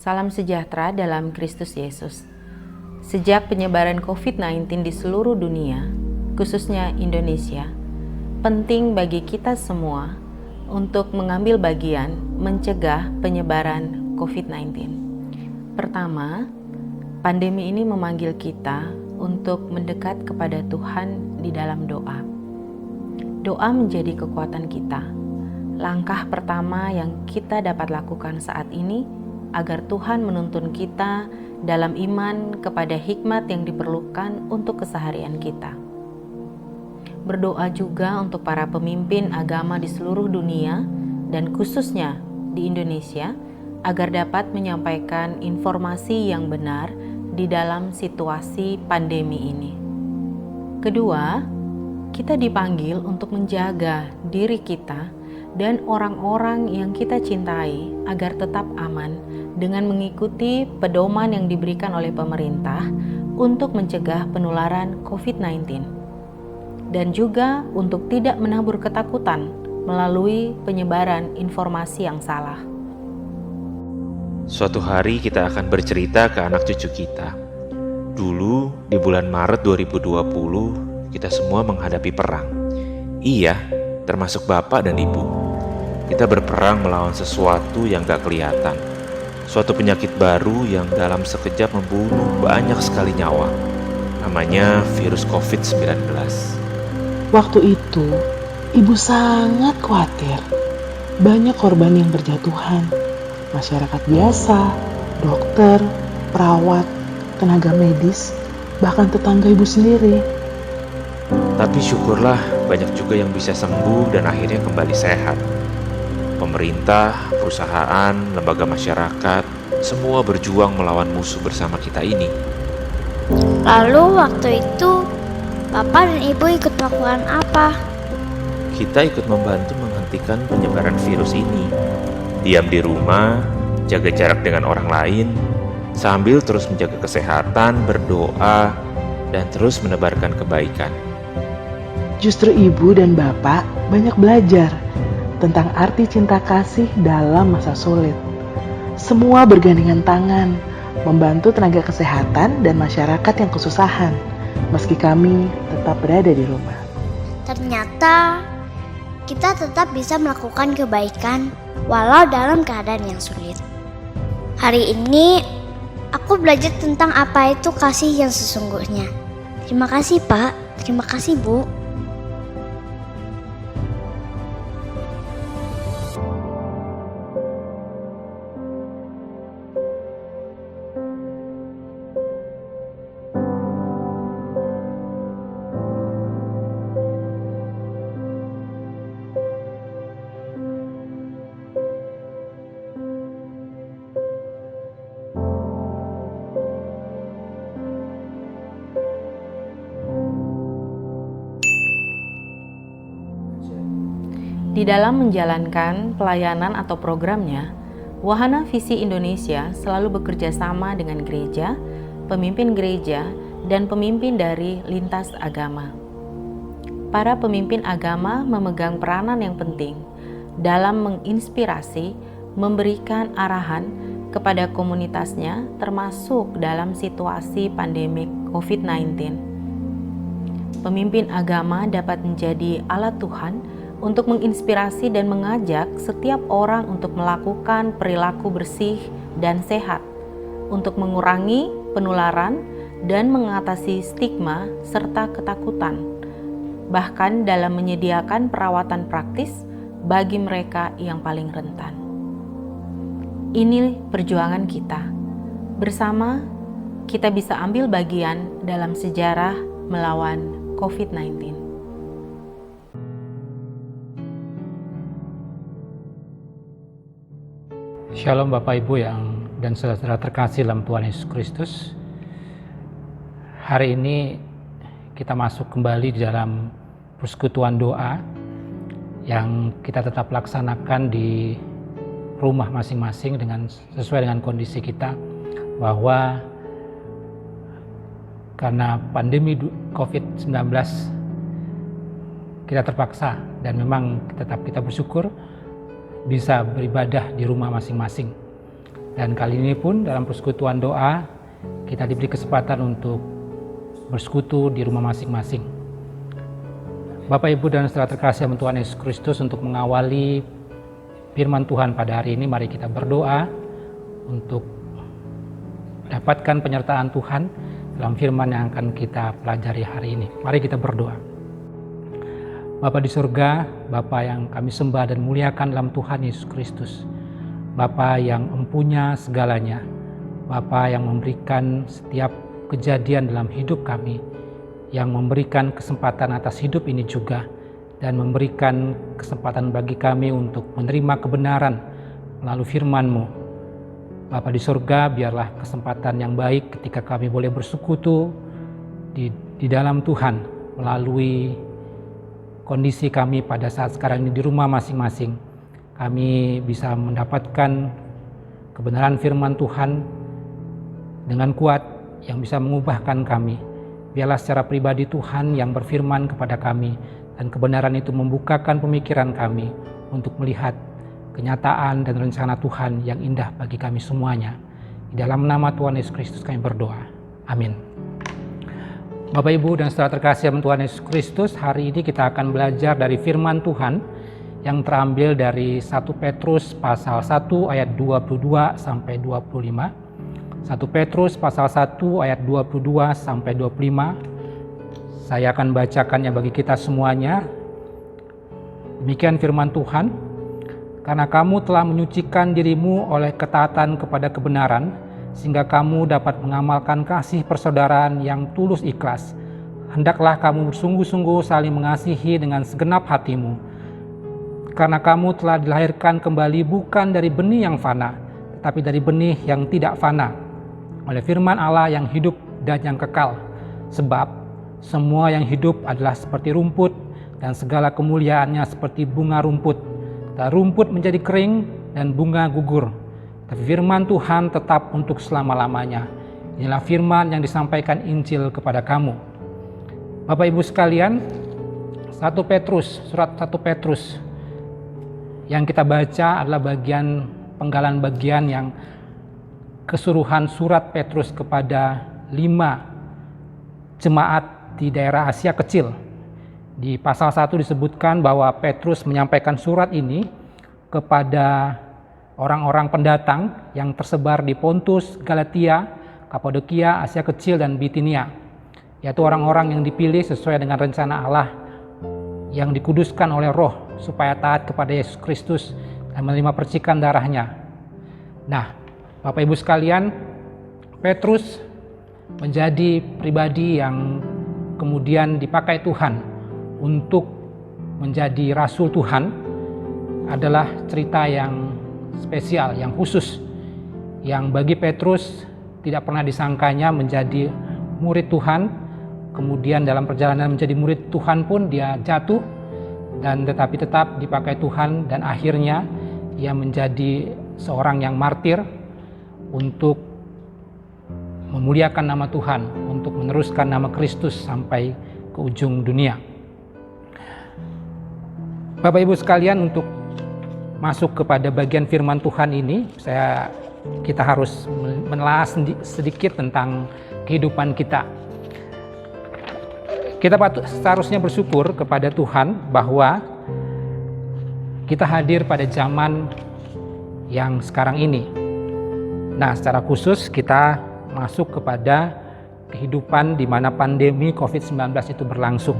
Salam sejahtera dalam Kristus Yesus. Sejak penyebaran COVID-19 di seluruh dunia, khususnya Indonesia, penting bagi kita semua untuk mengambil bagian mencegah penyebaran COVID-19. Pertama, pandemi ini memanggil kita untuk mendekat kepada Tuhan di dalam doa. Doa menjadi kekuatan kita. Langkah pertama yang kita dapat lakukan saat ini agar Tuhan menuntun kita dalam iman kepada hikmat yang diperlukan untuk keseharian kita. Berdoa juga untuk para pemimpin agama di seluruh dunia dan khususnya di Indonesia agar dapat menyampaikan informasi yang benar di dalam situasi pandemi ini. Kedua, kita dipanggil untuk menjaga diri kita dan orang-orang yang kita cintai agar tetap aman dengan mengikuti pedoman yang diberikan oleh pemerintah untuk mencegah penularan COVID-19 dan juga untuk tidak menabur ketakutan melalui penyebaran informasi yang salah. Suatu hari kita akan bercerita ke anak cucu kita. Dulu di bulan Maret 2020 kita semua menghadapi perang. Iya, termasuk bapak dan ibu. Kita berperang melawan sesuatu yang gak kelihatan. Suatu penyakit baru yang dalam sekejap membunuh banyak sekali nyawa. Namanya virus COVID-19. Waktu itu, ibu sangat khawatir. Banyak korban yang berjatuhan. Masyarakat biasa, dokter, perawat, tenaga medis, bahkan tetangga ibu sendiri. Tapi syukurlah banyak juga yang bisa sembuh dan akhirnya kembali sehat. Pemerintah, perusahaan, lembaga masyarakat, semua berjuang melawan musuh bersama kita ini. Lalu waktu itu, Bapak dan Ibu ikut melakukan apa? Kita ikut membantu menghentikan penyebaran virus ini. Diam di rumah, jaga jarak dengan orang lain, sambil terus menjaga kesehatan, berdoa, dan terus menebarkan kebaikan. Justru ibu dan bapak banyak belajar tentang arti cinta kasih dalam masa sulit. Semua bergandengan tangan, membantu tenaga kesehatan dan masyarakat yang kesusahan, meski kami tetap berada di rumah. Ternyata kita tetap bisa melakukan kebaikan walau dalam keadaan yang sulit. Hari ini aku belajar tentang apa itu kasih yang sesungguhnya. Terima kasih Pak, terima kasih Bu. Di dalam menjalankan pelayanan atau programnya, Wahana Visi Indonesia selalu bekerja sama dengan gereja, dan pemimpin dari lintas agama. Para pemimpin agama memegang peranan yang penting dalam menginspirasi, memberikan arahan kepada komunitasnya termasuk dalam situasi pandemik COVID-19. Pemimpin agama dapat menjadi alat Tuhan untuk menginspirasi dan mengajak setiap orang untuk melakukan perilaku bersih dan sehat, untuk mengurangi penularan dan mengatasi stigma serta ketakutan, bahkan dalam menyediakan perawatan praktis bagi mereka yang paling rentan. Ini perjuangan kita. Bersama, kita bisa ambil bagian dalam sejarah melawan COVID-19. Shalom Bapak Ibu dan saudara terkasih dalam Tuhan Yesus Kristus. Hari ini kita masuk kembali di dalam persekutuan doa yang kita tetap laksanakan di rumah masing-masing sesuai dengan kondisi kita, bahwa karena pandemi COVID-19 kita terpaksa dan memang tetap kita bersyukur bisa beribadah di rumah masing-masing. Dan kali ini pun dalam persekutuan doa kita diberi kesempatan untuk bersekutu di rumah masing-masing. Bapak, Ibu, dan saudara terkasih Tuhan Yesus Kristus, untuk mengawali firman Tuhan pada hari ini, mari kita berdoa untuk dapatkan penyertaan Tuhan dalam firman yang akan kita pelajari hari ini. Mari kita berdoa. Bapa di surga, Bapa yang kami sembah dan muliakan dalam Tuhan Yesus Kristus, Bapa yang empunya segalanya, Bapa yang memberikan setiap kejadian dalam hidup kami, yang memberikan kesempatan atas hidup ini juga, dan memberikan kesempatan bagi kami untuk menerima kebenaran melalui firman-Mu. Bapa di surga, biarlah kesempatan yang baik ketika kami boleh bersekutu di dalam Tuhan melalui kondisi kami pada saat sekarang ini di rumah masing-masing. Kami bisa mendapatkan kebenaran firman Tuhan dengan kuat yang bisa mengubahkan kami. Biarlah secara pribadi Tuhan yang berfirman kepada kami, dan kebenaran itu membukakan pemikiran kami untuk melihat kenyataan dan rencana Tuhan yang indah bagi kami semuanya. Di dalam nama Tuhan Yesus Kristus kami berdoa. Amin. Bapak, Ibu, dan saudara terkasih Tuhan Yesus Kristus, hari ini kita akan belajar dari firman Tuhan yang terambil dari 1 Petrus pasal 1 ayat 22 sampai 25. 1 Petrus pasal 1 ayat 22 sampai 25. Saya akan bacakannya bagi kita semuanya. Demikian firman Tuhan. Karena kamu telah menyucikan dirimu oleh ketaatan kepada kebenaran, sehingga kamu dapat mengamalkan kasih persaudaraan yang tulus ikhlas. Hendaklah kamu bersungguh-sungguh saling mengasihi dengan segenap hatimu. Karena kamu telah dilahirkan kembali bukan dari benih yang fana, tetapi dari benih yang tidak fana, oleh firman Allah yang hidup dan yang kekal. Sebab semua yang hidup adalah seperti rumput, dan segala kemuliaannya seperti bunga rumput. Dan rumput menjadi kering dan bunga gugur, tapi firman Tuhan tetap untuk selama-lamanya. Inilah firman yang disampaikan Injil kepada kamu. Bapak, Ibu sekalian, surat 1 Petrus yang kita baca adalah penggalan bagian yang keseluruhan surat Petrus kepada 5 jemaat di daerah Asia Kecil. Di pasal 1 disebutkan bahwa Petrus menyampaikan surat ini kepada orang-orang pendatang yang tersebar di Pontus, Galatia, Kapadokia, Asia Kecil, dan Bitinia, yaitu orang-orang yang dipilih sesuai dengan rencana Allah yang dikuduskan oleh Roh supaya taat kepada Yesus Kristus dan menerima percikan darahnya. Nah, Bapak, Ibu sekalian, Petrus menjadi pribadi yang kemudian dipakai Tuhan untuk menjadi rasul Tuhan. Adalah cerita yang spesial, yang khusus, yang bagi Petrus tidak pernah disangkanya menjadi murid Tuhan. Kemudian dalam perjalanan menjadi murid Tuhan pun dia jatuh, dan tetapi tetap dipakai Tuhan, dan akhirnya ia menjadi seorang yang martir untuk memuliakan nama Tuhan, untuk meneruskan nama Kristus sampai ke ujung dunia. Bapak, Ibu sekalian, untuk masuk kepada bagian firman Tuhan ini, kita harus menelaah sedikit tentang kehidupan kita. Kita seharusnya bersyukur kepada Tuhan bahwa kita hadir pada zaman yang sekarang ini. Nah, secara khusus kita masuk kepada kehidupan di mana pandemi COVID-19 itu berlangsung.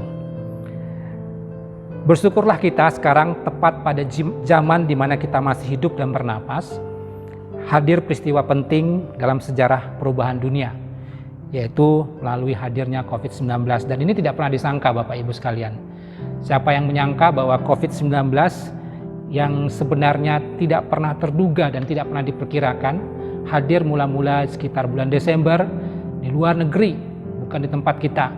Bersyukurlah kita sekarang tepat pada zaman di mana kita masih hidup dan bernapas, hadir peristiwa penting dalam sejarah perubahan dunia, yaitu melalui hadirnya COVID-19. Dan ini tidak pernah disangka, Bapak, Ibu sekalian. Siapa yang menyangka bahwa COVID-19 yang sebenarnya tidak pernah terduga dan tidak pernah diperkirakan, hadir mula-mula sekitar bulan Desember di luar negeri, bukan di tempat kita,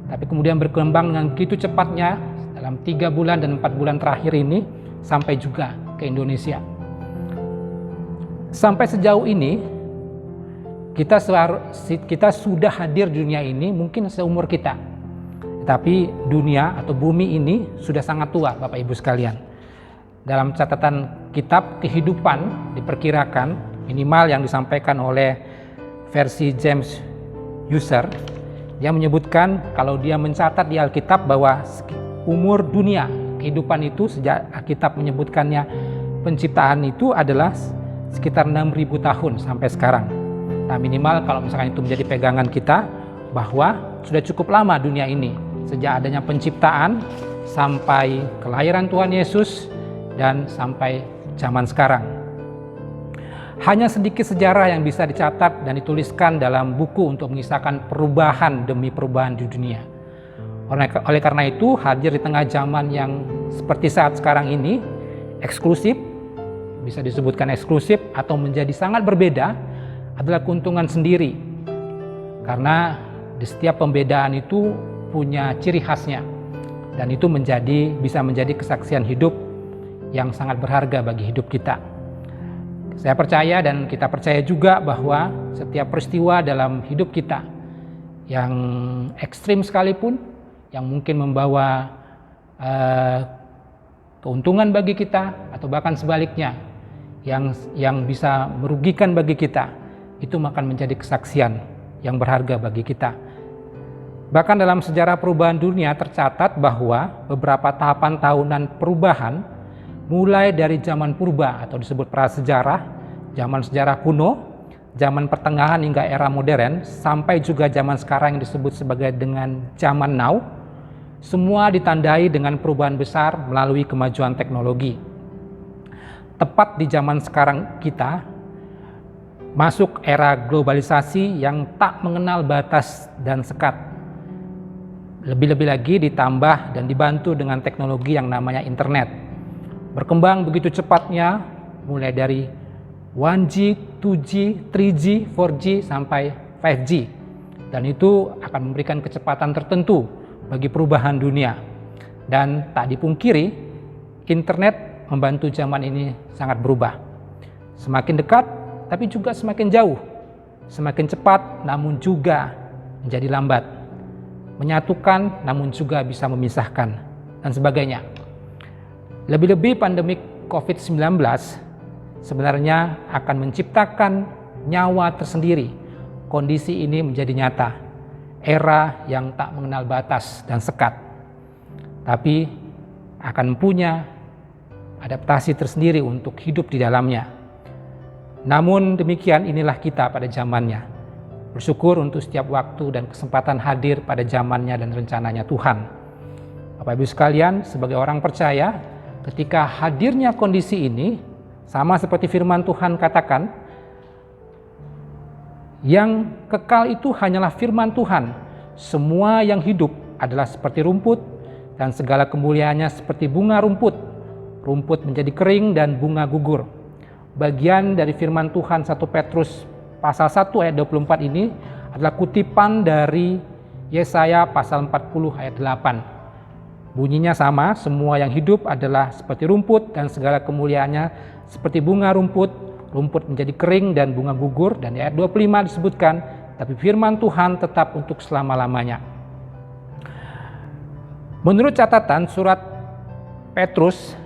tapi kemudian berkembang dengan begitu cepatnya dalam 3 bulan dan 4 bulan terakhir ini sampai juga ke Indonesia. Sampai sejauh ini kita sudah hadir di dunia ini mungkin seumur kita, tapi dunia atau bumi ini sudah sangat tua, Bapak Ibu sekalian. Dalam catatan kitab kehidupan diperkirakan minimal yang disampaikan oleh versi James User. Dia menyebutkan kalau dia mencatat di Alkitab bahwa umur dunia, kehidupan itu sejak Alkitab menyebutkannya penciptaan itu adalah sekitar 6.000 tahun sampai sekarang. Nah, minimal kalau misalkan itu menjadi pegangan kita bahwa sudah cukup lama dunia ini sejak adanya penciptaan sampai kelahiran Tuhan Yesus dan sampai zaman sekarang. Hanya sedikit sejarah yang bisa dicatat dan dituliskan dalam buku untuk mengisahkan perubahan demi perubahan di dunia. Oleh karena itu, hadir di tengah zaman yang seperti saat sekarang ini, eksklusif, bisa disebutkan eksklusif atau menjadi sangat berbeda, adalah keuntungan sendiri. Karena di setiap pembedaan itu punya ciri khasnya, dan itu bisa menjadi kesaksian hidup yang sangat berharga bagi hidup kita. Saya percaya dan kita percaya juga bahwa setiap peristiwa dalam hidup kita yang ekstrim sekalipun, yang mungkin membawa keuntungan bagi kita atau bahkan sebaliknya yang bisa merugikan bagi kita, itu akan menjadi kesaksian yang berharga bagi kita. Bahkan dalam sejarah perubahan dunia tercatat bahwa beberapa tahapan tahunan perubahan mulai dari zaman purba atau disebut prasejarah, zaman sejarah kuno, zaman pertengahan hingga era modern, sampai juga zaman sekarang yang disebut sebagai dengan zaman now, semua ditandai dengan perubahan besar melalui kemajuan teknologi. Tepat di zaman sekarang kita masuk era globalisasi yang tak mengenal batas dan sekat. Lebih-lebih lagi ditambah dan dibantu dengan teknologi yang namanya internet. Berkembang begitu cepatnya, mulai dari 1G, 2G, 3G, 4G, sampai 5G. Dan itu akan memberikan kecepatan tertentu bagi perubahan dunia. Dan tak dipungkiri, internet membantu zaman ini sangat berubah. Semakin dekat, tapi juga semakin jauh. Semakin cepat, namun juga menjadi lambat. Menyatukan, namun juga bisa memisahkan, dan sebagainya. Lebih-lebih pandemi COVID-19 sebenarnya akan menciptakan nyawa tersendiri. Kondisi ini menjadi nyata. Era yang tak mengenal batas dan sekat. Tapi akan punya adaptasi tersendiri untuk hidup di dalamnya. Namun demikian inilah kita pada zamannya. Bersyukur untuk setiap waktu dan kesempatan hadir pada zamannya dan rencananya Tuhan. Bapak Ibu sekalian, sebagai orang percaya, ketika hadirnya kondisi ini, sama seperti firman Tuhan katakan, yang kekal itu hanyalah firman Tuhan. Semua yang hidup adalah seperti rumput, dan segala kemuliaannya seperti bunga rumput. Rumput menjadi kering dan bunga gugur. Bagian dari firman Tuhan 1 Petrus pasal 1 ayat 24 ini adalah kutipan dari Yesaya pasal 40 ayat 8. Bunyinya sama, semua yang hidup adalah seperti rumput dan segala kemuliaannya seperti bunga rumput. Rumput menjadi kering dan bunga gugur, dan di ayat 25 disebutkan, tapi firman Tuhan tetap untuk selama-lamanya. Menurut catatan surat Petrus,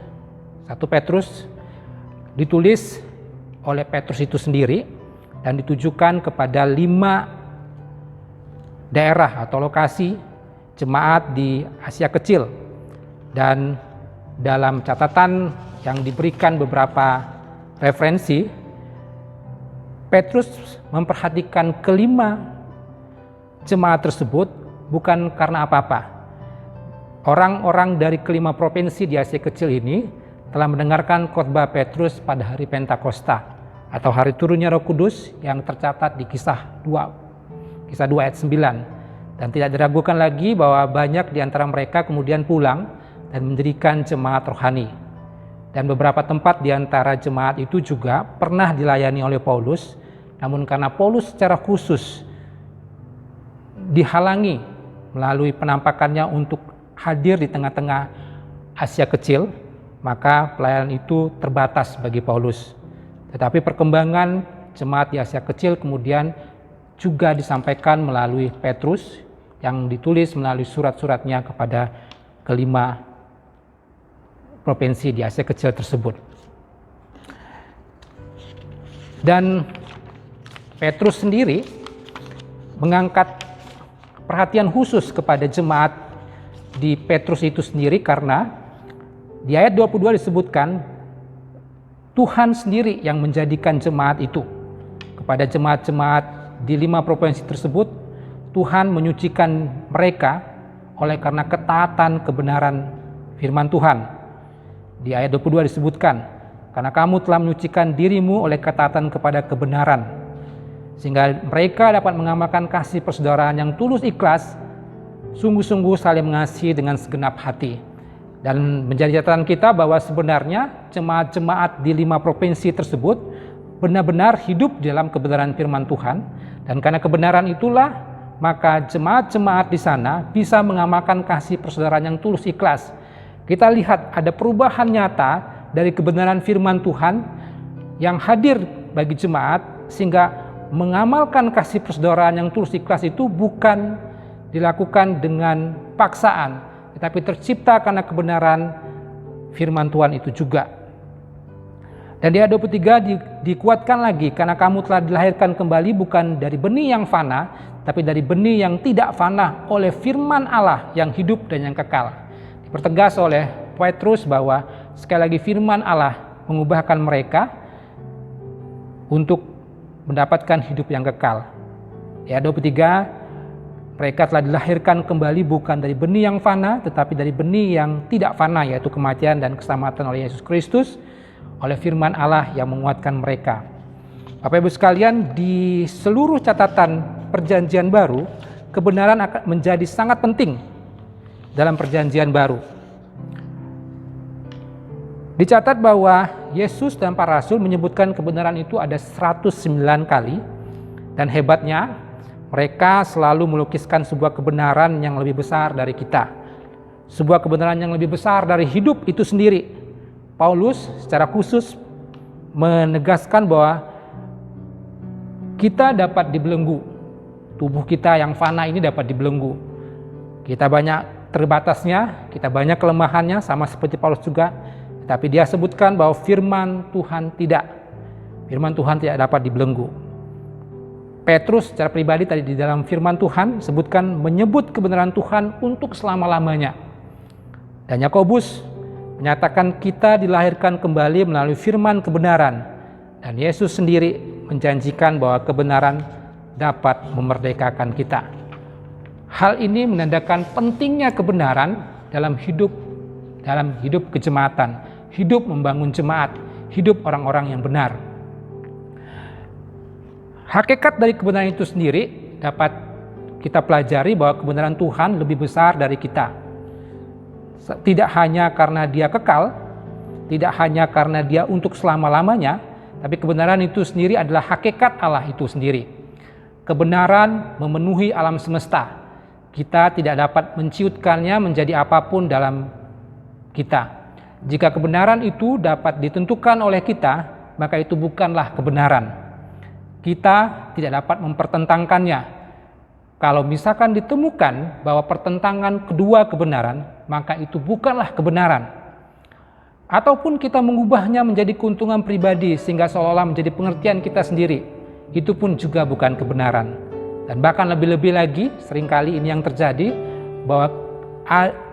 1 Petrus ditulis oleh Petrus itu sendiri dan ditujukan kepada 5 daerah atau lokasi jemaat di Asia Kecil, dan dalam catatan yang diberikan beberapa referensi, Petrus memperhatikan kelima jemaat tersebut bukan karena apa-apa. Orang-orang dari kelima provinsi di Asia Kecil ini telah mendengarkan khotbah Petrus pada hari Pentakosta atau hari turunnya Roh Kudus yang tercatat di Kisah 2 ayat 9. Dan tidak diragukan lagi bahwa banyak di antara mereka kemudian pulang dan mendirikan jemaat rohani. Dan beberapa tempat di antara jemaat itu juga pernah dilayani oleh Paulus, namun karena Paulus secara khusus dihalangi melalui penampakannya untuk hadir di tengah-tengah Asia Kecil, maka pelayanan itu terbatas bagi Paulus. Tetapi perkembangan jemaat di Asia Kecil kemudian juga disampaikan melalui Petrus yang ditulis melalui surat-suratnya kepada kelima provinsi di Asia Kecil tersebut. Dan Petrus sendiri mengangkat perhatian khusus kepada jemaat di Petrus itu sendiri, karena di ayat 22 disebutkan Tuhan sendiri yang menjadikan jemaat itu. Kepada jemaat-jemaat di 5 provinsi tersebut, Tuhan menyucikan mereka oleh karena ketaatan kebenaran firman Tuhan. Di ayat 22 disebutkan, karena kamu telah menyucikan dirimu oleh ketaatan kepada kebenaran, sehingga mereka dapat mengamalkan kasih persaudaraan yang tulus ikhlas, sungguh-sungguh saling mengasihi dengan segenap hati. Dan menjadi catatan kita bahwa sebenarnya jemaat-jemaat di 5 provinsi tersebut benar-benar hidup dalam kebenaran firman Tuhan, dan karena kebenaran itulah maka jemaat-jemaat di sana bisa mengamalkan kasih persaudaraan yang tulus ikhlas. Kita lihat ada perubahan nyata dari kebenaran firman Tuhan yang hadir bagi jemaat, sehingga mengamalkan kasih persaudaraan yang tulus ikhlas itu bukan dilakukan dengan paksaan, tetapi tercipta karena kebenaran firman Tuhan itu juga. Dan di ayat 23 dikuatkan lagi, karena kamu telah dilahirkan kembali bukan dari benih yang fana, tapi dari benih yang tidak fana oleh firman Allah yang hidup dan yang kekal. Dipertegas oleh Petrus bahwa sekali lagi firman Allah mengubahkan mereka untuk mendapatkan hidup yang kekal. Di ayat 23, mereka telah dilahirkan kembali bukan dari benih yang fana, tetapi dari benih yang tidak fana, yaitu kematian dan keselamatan oleh Yesus Kristus, oleh firman Allah yang menguatkan mereka. Bapak Ibu sekalian, di seluruh catatan Perjanjian Baru, kebenaran akan menjadi sangat penting dalam Perjanjian Baru. Dicatat bahwa Yesus dan para rasul menyebutkan kebenaran itu ada 109 kali, dan hebatnya mereka selalu melukiskan sebuah kebenaran yang lebih besar dari kita, sebuah kebenaran yang lebih besar dari hidup itu sendiri. Paulus secara khusus menegaskan bahwa kita dapat dibelenggu, tubuh kita yang fana ini dapat dibelenggu. Kita banyak terbatasnya, kita banyak kelemahannya, sama seperti Paulus juga. Tapi dia sebutkan bahwa firman Tuhan tidak dapat dibelenggu. Petrus secara pribadi tadi di dalam firman Tuhan sebutkan menyebut kebenaran Tuhan untuk selama-lamanya. Dan Yakobus menyatakan kita dilahirkan kembali melalui firman kebenaran. Dan Yesus sendiri menjanjikan bahwa kebenaran dapat memerdekakan kita. Hal ini menandakan pentingnya kebenaran dalam hidup kejemaatan, hidup membangun jemaat, hidup orang-orang yang benar. Hakikat dari kebenaran itu sendiri dapat kita pelajari bahwa kebenaran Tuhan lebih besar dari kita. Tidak hanya karena dia kekal, tidak hanya karena dia untuk selama-lamanya, tapi kebenaran itu sendiri adalah hakikat Allah itu sendiri. Kebenaran memenuhi alam semesta. Kita tidak dapat menciutkannya menjadi apapun dalam kita. Jika kebenaran itu dapat ditentukan oleh kita, maka itu bukanlah kebenaran. Kita tidak dapat mempertentangkannya. Kalau misalkan ditemukan bahwa pertentangan kedua kebenaran, maka itu bukanlah kebenaran. Ataupun kita mengubahnya menjadi keuntungan pribadi sehingga seolah-olah menjadi pengertian kita sendiri, itu pun juga bukan kebenaran. Dan bahkan lebih-lebih lagi, seringkali ini yang terjadi, bahwa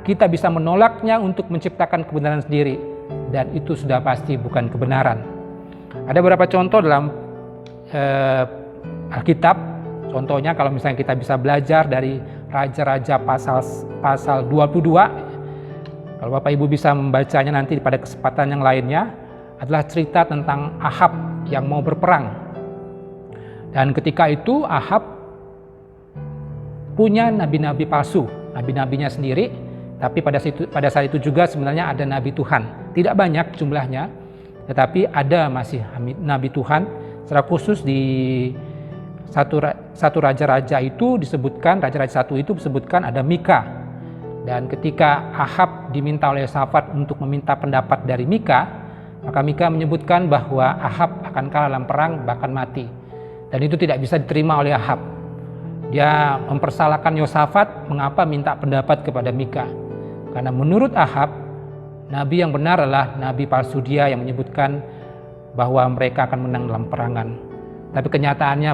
kita bisa menolaknya untuk menciptakan kebenaran sendiri, dan itu sudah pasti bukan kebenaran. Ada beberapa contoh dalam Alkitab. Contohnya kalau misalnya kita bisa belajar dari Raja-Raja pasal 22, kalau Bapak Ibu bisa membacanya nanti pada kesempatan yang lainnya, adalah cerita tentang Ahab yang mau berperang. Dan ketika itu Ahab punya nabi-nabi palsu, nabi-nabinya sendiri, tapi pada saat itu juga sebenarnya ada nabi Tuhan. Tidak banyak jumlahnya, tetapi ada masih nabi Tuhan. Secara khusus di satu raja-raja itu disebutkan, raja-raja satu itu disebutkan ada Mika. Dan ketika Ahab diminta oleh Yosafat untuk meminta pendapat dari Mika, maka Mika menyebutkan bahwa Ahab akan kalah dalam perang, bahkan mati. Dan itu tidak bisa diterima oleh Ahab. Dia mempersalahkan Yosafat mengapa minta pendapat kepada Mika. Karena menurut Ahab, nabi yang benar adalah nabi palsu dia yang menyebutkan bahwa mereka akan menang dalam perangan. Tapi kenyataannya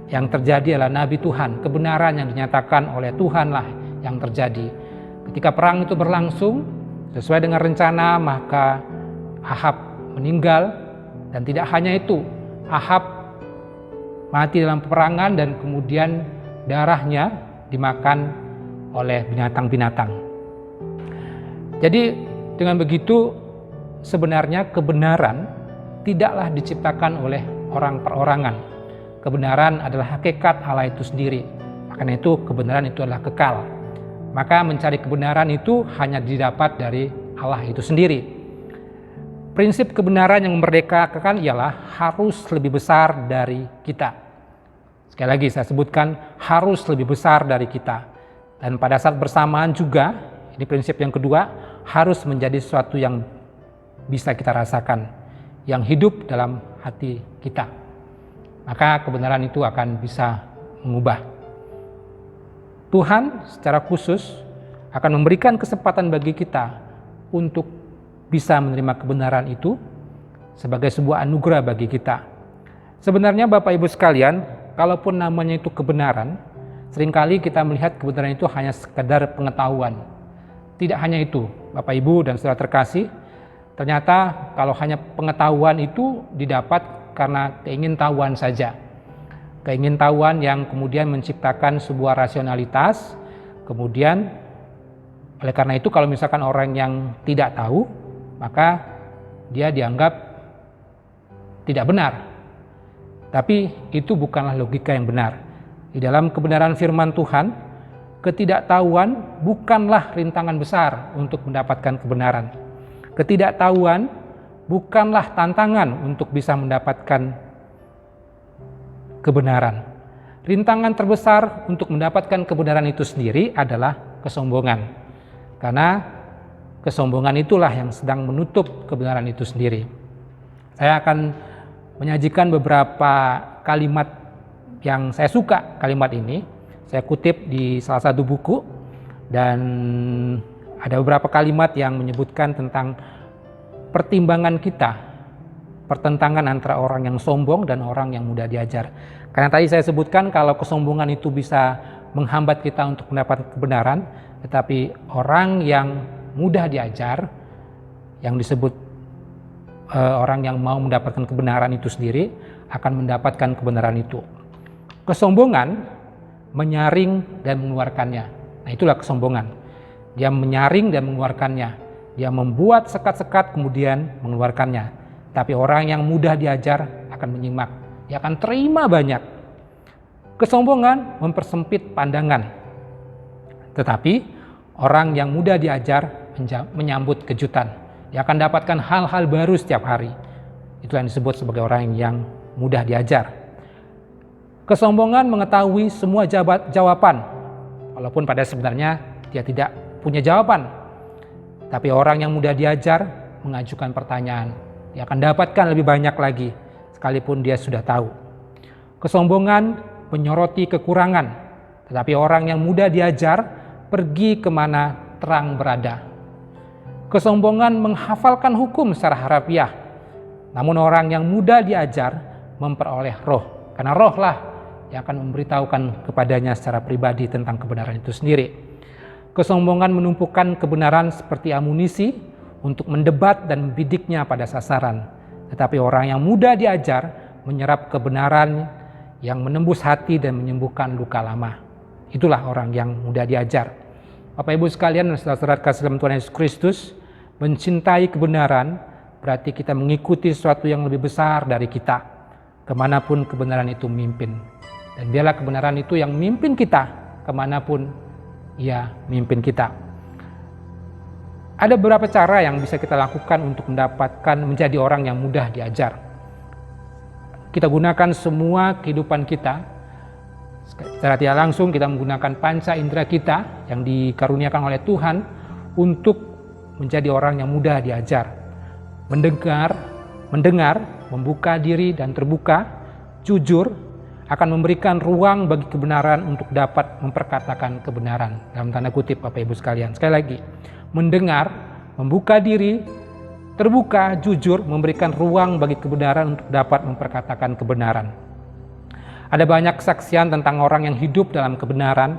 yang terjadi adalah nabi Tuhan, kebenaran yang dinyatakan oleh Tuhanlah yang terjadi. Ketika perang itu berlangsung sesuai dengan rencana, maka Ahab meninggal, dan tidak hanya itu, Ahab mati dalam peperangan dan kemudian darahnya dimakan oleh binatang-binatang. Jadi dengan begitu sebenarnya kebenaran tidaklah diciptakan oleh orang perorangan. Kebenaran adalah hakikat Allah itu sendiri. Karena itu kebenaran itu adalah kekal. Maka mencari kebenaran itu hanya didapat dari Allah itu sendiri. Prinsip kebenaran yang memerdekakan ialah harus lebih besar dari kita. Sekali lagi saya sebutkan, harus lebih besar dari kita. Dan pada saat bersamaan juga, ini prinsip yang kedua, harus menjadi sesuatu yang bisa kita rasakan, yang hidup dalam hati kita. Maka kebenaran itu akan bisa mengubah. Tuhan secara khusus akan memberikan kesempatan bagi kita untuk bisa menerima kebenaran itu sebagai sebuah anugerah bagi kita. Sebenarnya Bapak Ibu sekalian, kalaupun namanya itu kebenaran, seringkali kita melihat kebenaran itu hanya sekedar pengetahuan. Tidak hanya itu, Bapak Ibu dan saudara terkasih, ternyata kalau hanya pengetahuan itu didapat karena keingintahuan saja. Keingintahuan yang kemudian menciptakan sebuah rasionalitas, kemudian oleh karena itu kalau misalkan orang yang tidak tahu, maka dia dianggap tidak benar. Tapi itu bukanlah logika yang benar. Di dalam kebenaran firman Tuhan, ketidaktahuan bukanlah rintangan besar untuk mendapatkan kebenaran. Ketidaktahuan bukanlah tantangan untuk bisa mendapatkan kebenaran. Rintangan terbesar untuk mendapatkan kebenaran itu sendiri adalah kesombongan. Karena kesombongan itulah yang sedang menutup kebenaran itu sendiri. Saya akan menyajikan beberapa kalimat yang saya suka. Kalimat ini saya kutip di salah satu buku, dan ada beberapa kalimat yang menyebutkan tentang pertimbangan kita, pertentangan antara orang yang sombong dan orang yang mudah diajar. Karena tadi saya sebutkan kalau kesombongan itu bisa menghambat kita untuk mendapatkan kebenaran, tetapi orang yang mudah diajar, yang disebut orang yang mau mendapatkan kebenaran itu sendiri, akan mendapatkan kebenaran itu. Kesombongan menyaring dan mengeluarkannya. Nah, itulah kesombongan. Dia menyaring dan mengeluarkannya. Dia membuat sekat-sekat kemudian mengeluarkannya. Tapi orang yang mudah diajar akan menyimak. Dia akan terima banyak. Kesombongan mempersempit pandangan. Tetapi orang yang mudah diajar menyambut kejutan. Dia akan dapatkan hal-hal baru setiap hari. Itulah yang disebut sebagai orang yang mudah diajar. Kesombongan mengetahui semua jawaban, walaupun pada sebenarnya dia tidak punya jawaban. Tapi orang yang mudah diajar mengajukan pertanyaan. Dia akan dapatkan lebih banyak lagi, sekalipun dia sudah tahu. Kesombongan menyoroti kekurangan, tetapi orang yang mudah diajar pergi kemana terang berada. Kesombongan menghafalkan hukum secara harafiah, namun orang yang mudah diajar memperoleh roh, karena rohlah yang akan memberitahukan kepadanya secara pribadi tentang kebenaran itu sendiri. Kesombongan menumpukan kebenaran seperti amunisi untuk mendebat dan membidiknya pada sasaran, tetapi orang yang mudah diajar menyerap kebenaran yang menembus hati dan menyembuhkan luka lama. Itulah orang yang mudah diajar. Bapak Ibu sekalian dan saudara-saudara kasih dalam Tuhan Yesus Kristus, mencintai kebenaran berarti kita mengikuti sesuatu yang lebih besar dari kita, kemanapun kebenaran itu memimpin. Dan biarlah kebenaran itu yang memimpin kita, kemanapun ia memimpin kita. Ada beberapa cara yang bisa kita lakukan untuk mendapatkan menjadi orang yang mudah diajar. Kita gunakan semua kehidupan kita. Secara tidak langsung kita menggunakan panca indera kita yang dikaruniakan oleh Tuhan untuk menjadi orang yang mudah diajar. Mendengar, membuka diri dan terbuka, jujur, akan memberikan ruang bagi kebenaran untuk dapat memperkatakan kebenaran. Dalam tanda kutip Bapak Ibu sekalian. Sekali lagi, mendengar, membuka diri, terbuka, jujur, memberikan ruang bagi kebenaran untuk dapat memperkatakan kebenaran. Ada banyak kesaksian tentang orang yang hidup dalam kebenaran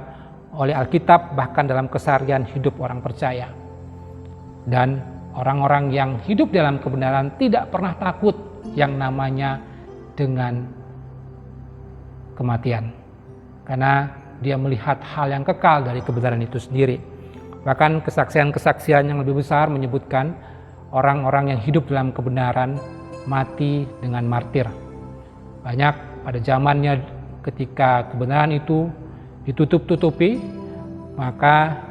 oleh Alkitab, bahkan dalam keseharian hidup orang percaya. Dan orang-orang yang hidup dalam kebenaran tidak pernah takut yang namanya dengan kematian, karena dia melihat hal yang kekal dari kebenaran itu sendiri. Bahkan kesaksian-kesaksian yang lebih besar menyebutkan orang-orang yang hidup dalam kebenaran mati dengan martir. Banyak pada zamannya ketika kebenaran itu ditutup-tutupi, maka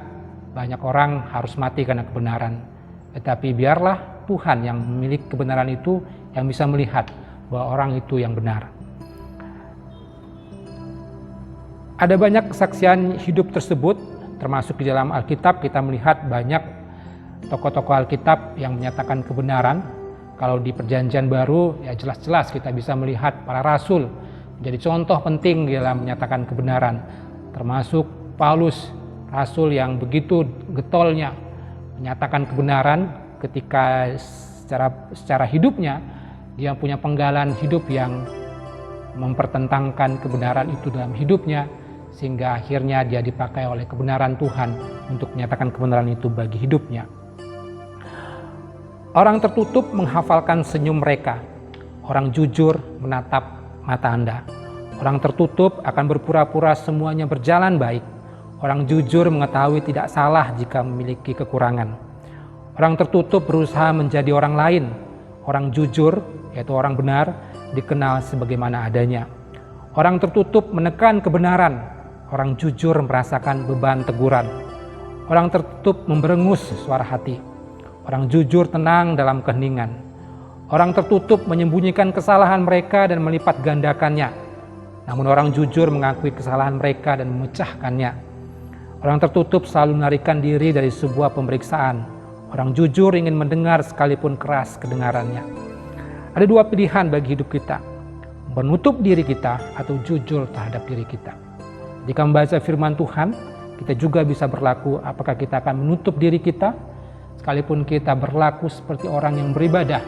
banyak orang harus mati karena kebenaran. Tetapi biarlah Tuhan yang memiliki kebenaran itu yang bisa melihat bahwa orang itu yang benar. Ada banyak kesaksian hidup tersebut, termasuk di dalam Alkitab kita melihat banyak tokoh-tokoh Alkitab yang menyatakan kebenaran. Kalau di Perjanjian Baru ya jelas-jelas kita bisa melihat para rasul menjadi contoh penting dalam menyatakan kebenaran, termasuk Paulus, rasul yang begitu getolnya menyatakan kebenaran ketika secara hidupnya dia punya penggalan hidup yang mempertentangkan kebenaran itu dalam hidupnya, sehingga akhirnya dia dipakai oleh kebenaran Tuhan untuk menyatakan kebenaran itu bagi hidupnya. Orang tertutup menghafalkan senyum mereka, orang jujur menatap mata Anda. Orang tertutup akan berpura-pura semuanya berjalan baik. Orang jujur mengetahui tidak salah jika memiliki kekurangan. Orang tertutup berusaha menjadi orang lain. Orang jujur, yaitu orang benar, dikenal sebagaimana adanya. Orang tertutup menekan kebenaran. Orang jujur merasakan beban teguran. Orang tertutup memberengus suara hati. Orang jujur tenang dalam keheningan. Orang tertutup menyembunyikan kesalahan mereka dan melipat gandakannya. Namun orang jujur mengakui kesalahan mereka dan memecahkannya. Orang tertutup selalu melarikan diri dari sebuah pemeriksaan. Orang jujur ingin mendengar sekalipun keras kedengarannya. Ada dua pilihan bagi hidup kita, menutup diri kita atau jujur terhadap diri kita. Jika membaca firman Tuhan, kita juga bisa berlaku apakah kita akan menutup diri kita, sekalipun kita berlaku seperti orang yang beribadah,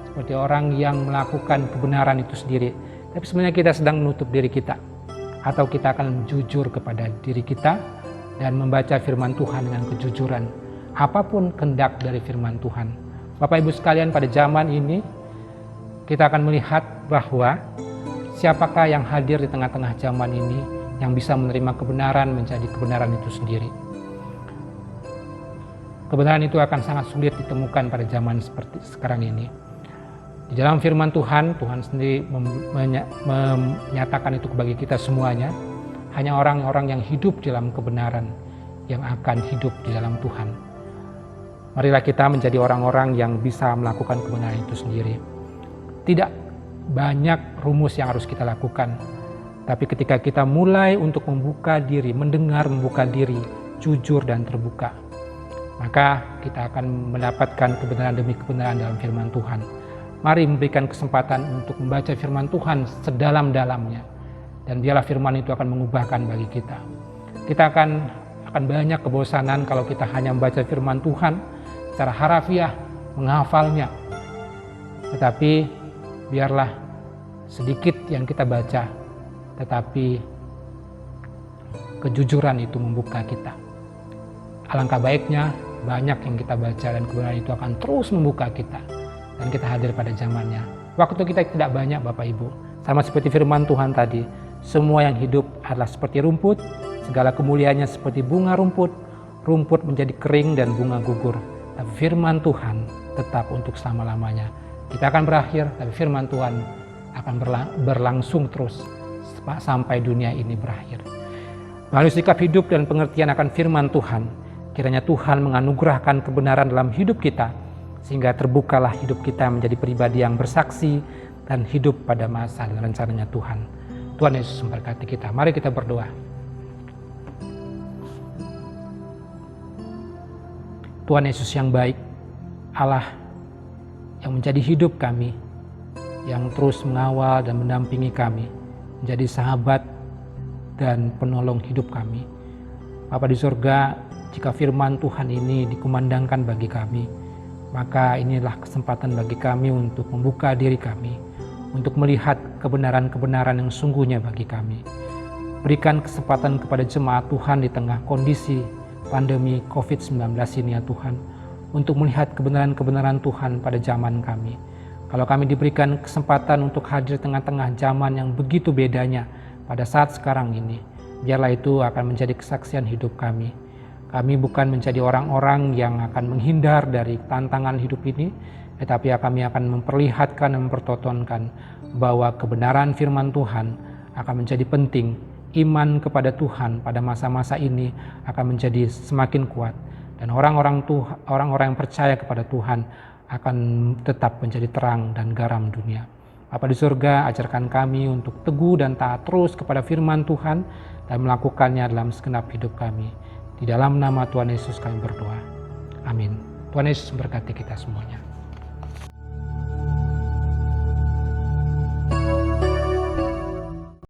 seperti orang yang melakukan kebenaran itu sendiri. Tapi sebenarnya kita sedang menutup diri kita, atau kita akan jujur kepada diri kita dan membaca firman Tuhan dengan kejujuran, apapun kehendak dari firman Tuhan. Bapak Ibu sekalian, pada zaman ini kita akan melihat bahwa siapakah yang hadir di tengah-tengah zaman ini yang bisa menerima kebenaran menjadi kebenaran itu sendiri. Kebenaran itu akan sangat sulit ditemukan pada zaman seperti sekarang ini. Di dalam firman Tuhan, Tuhan sendiri menyatakan itu bagi kita semuanya. Hanya orang-orang yang hidup dalam kebenaran yang akan hidup di dalam Tuhan. Marilah kita menjadi orang-orang yang bisa melakukan kebenaran itu sendiri. Tidak banyak rumus yang harus kita lakukan, tapi ketika kita mulai untuk membuka diri, mendengar, membuka diri, jujur dan terbuka, maka kita akan mendapatkan kebenaran demi kebenaran dalam firman Tuhan. Mari memberikan kesempatan untuk membaca firman Tuhan sedalam-dalamnya, dan biarlah firman itu akan mengubahkan bagi kita. Kita akan banyak kebosanan kalau kita hanya membaca firman Tuhan secara harafiah, menghafalnya. Tetapi biarlah sedikit yang kita baca, tetapi kejujuran itu membuka kita. Alangkah baiknya banyak yang kita baca dan kebenaran itu akan terus membuka kita dan kita hadir pada zamannya. Waktu kita tidak banyak Bapak Ibu. Sama seperti firman Tuhan tadi, semua yang hidup adalah seperti rumput, segala kemuliaannya seperti bunga rumput. Rumput menjadi kering dan bunga gugur, tapi firman Tuhan tetap untuk selama-lamanya. Kita akan berakhir, tapi firman Tuhan akan berlangsung terus sampai dunia ini berakhir. Melalui sikap hidup dan pengertian akan firman Tuhan, kiranya Tuhan menganugerahkan kebenaran dalam hidup kita, sehingga terbukalah hidup kita menjadi pribadi yang bersaksi dan hidup pada masa dan rencananya Tuhan. Tuhan Yesus memberkati kita. Mari kita berdoa. Tuhan Yesus yang baik, Allah yang menjadi hidup kami, yang terus mengawal dan mendampingi kami, menjadi sahabat dan penolong hidup kami. Bapa di surga, jika firman Tuhan ini dikumandangkan bagi kami, maka inilah kesempatan bagi kami untuk membuka diri kami, untuk melihat kebenaran-kebenaran yang sungguhnya bagi kami. Berikan kesempatan kepada jemaat Tuhan di tengah kondisi pandemi COVID-19 ini ya Tuhan, untuk melihat kebenaran-kebenaran Tuhan pada zaman kami. Kalau kami diberikan kesempatan untuk hadir tengah-tengah zaman yang begitu bedanya pada saat sekarang ini, biarlah itu akan menjadi kesaksian hidup kami. Kami bukan menjadi orang-orang yang akan menghindar dari tantangan hidup ini, tetapi kami akan memperlihatkan dan mempertontonkan bahwa kebenaran firman Tuhan akan menjadi penting. Iman kepada Tuhan pada masa-masa ini akan menjadi semakin kuat, dan orang-orang yang percaya kepada Tuhan akan tetap menjadi terang dan garam dunia. Bapa di surga, ajarkan kami untuk teguh dan taat terus kepada firman Tuhan dan melakukannya dalam segenap hidup kami. Di dalam nama Tuhan Yesus kami berdoa. Amin. Tuhan Yesus memberkati kita semuanya.